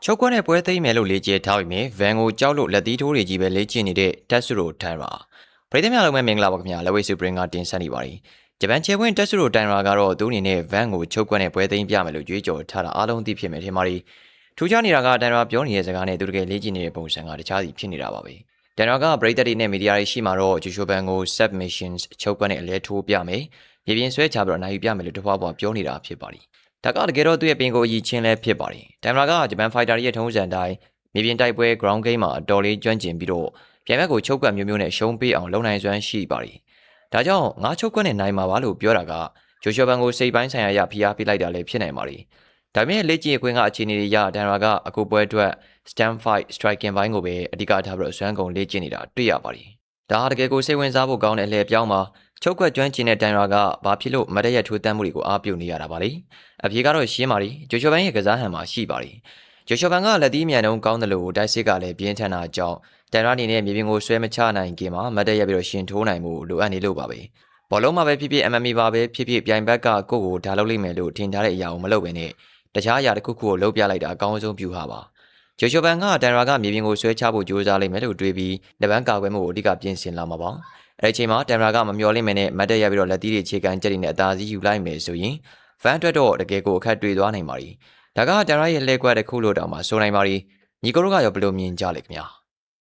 ချုပ်ကွက်နဲ့ပွဲသိမ်းမယ်လို့လေ့ကျင့်ထားပြီးမြဲဗန်ကိုကြောက်လို့လက်သီးထိုးတွေကြီးပဲလေ့ကျင့်နေတဲ့တက်ဆုရိုတန်ရာပရိသတ်များလုံးမဲ့မင်္ဂလာပါခင်ဗျာလက်ဝဲစုပရင်ကတင်ဆက်နေပါတယ်ဂျပန်ချေပွင့်တက်ဆုရိုတန်ရာကတော့သူ့အနေနဲ့ဗန်ကိုချုပ်ကွက်နဲ့ပွဲသိမ်းပြမယ်လို့ကြွေးကြော်ထားတာအားလုံးသိဖြစ်မယ်ထင်ပါတယ်ထူးခြားနေတာကတန်ရာပြောနေတဲ့စကားနဲ့သူတကယ်လေ့ကျင့်နေတဲ့ပုံစံကတခြားစီဖြစ်နေတာပါပဲတန်ရာကပရိသတ်တွေနဲ့မီဒီယာတွေရှိမှာတော့ဂျူရှိုဘန်ကို submissions ချုပ်ကွက်နဲ့အလဲထိုးပြမယ်ရေပြင်ဆွဲချပြီးတော့နိုင်ယူပြမယ်လို့တဖွာဖွာပြောနေတာဖြစ်ပါတယ်ဒါကတကယ်တော့သူ့ရဲ့ပင်ကိုအကြီးချင်းလည်းဖြစ်ပါတယ်။တမ်မရာကဂျပန်ဖိုက်တာရဲ့ထုံးစံတိုင်းမြေပြင်တိုက်ပွဲ ground game မှာအတော်လေးကျွမ်းကျင်ပြီးတော့ပြန်ဘက်ကိုချုပ်ကွက်မျိုးနဲ့ရှုံးပေးအောင်လုပ်နိုင်စွမ်းရှိပါတယ်။ဒါကြောင့်ငါချုပ်ကွက်နဲ့နိုင်မှာပါလို့ပြောတာကဂျိုရှိုဘန်ကိုစိတ်ပိုင်းဆိုင်ရာရဖိအားပေးလိုက်တာလည်းဖြစ်နိုင်ပါတယ်။ဒါပေမဲ့လေ့ကျင့်ခွင့်ကအခြေအနေတွေရတမ်မရာကအခုပွဲအတွက် stand fight striking ဘိုင်းကိုပဲအဓိကထားပြီးတော့စွမ်းကုန်လေ့ကျင့်နေတာတွေ့ရပါတယ်။ဒါဟာတကယ်ကိုစိတ်ဝင်စားဖို့ကောင်းတဲ့အလှည့်ပြောင်းမှာချုပ်ကွက်ကျွမ်းကျင်တဲ့တန်ရာကဘာဖြစ်လို့မတရက်ထိုးတမ်းမှုတွေကိုအားပြုနေရတာပါလဲအပြေကတော့ရှင်းပါလိဂျိုရှိုဘန်ရဲ့ကစားဟန်မှာရှိပါလိဂျိုရှိုဘန်ကလက်သီးမြန်နှုံးကောင်းတယ်လို့တိုက်စစ်ကလည်းပြင်းထန်တာကြောင့်တန်ရာအနေနဲ့မြေပြင်ကိုဆွဲမချနိုင်ခင်မှာမတရက်ပြီးတော့ရှင်ထိုးနိုင်မှုလိုအပ်နေလို့ပါပဲဘောလုံးမှာပဲဖြစ်ဖြစ် MMA ပါပဲဖြစ်ဖြစ်ပြိုင်ဘက်ကကိုယ့်ကိုဒါလုပ်လိမ့်မယ်လို့ထင်ထားတဲ့အရာကိုမလုပ်ဘဲနဲ့တခြားအရာတစ်ခုခုကိုလုပ်ပြလိုက်တာအကောင်းဆုံးပြုဟာပါဂျိုရှိုဘန်ကတန်ရာကမြေပြင်ကိုဆွဲချဖို့ကြိုးစားလိမ့်မယ်လို့တွေးပြီးလက်ပန်းကာကွယ်မှုကိုအဓိကပြင်ဆင်လာမှာပါအဲ့ဒီအချိန်မှာတမ်မရာကမမျော်လင့်မယ်နဲ့မတ်တက်ရပြီးတော့လက်သီးတွေခြေကန်ကြက်တွေနဲ့အသာစီးယူလိုက်မယ်ဆိုရင်ဖန်အတွက်တော့တကယ်ကိုအခက်တွေ့သွားနိုင်ပါ ರಿ ဒါကတမ်မရာရဲ့လှည့်ကွက်တစ်ခုလို့တောင်မှဆိုနိုင်ပါ ರಿ ညီကိုတို့ကရောဘယ်လိုမြင်ကြလဲခင်ဗျာ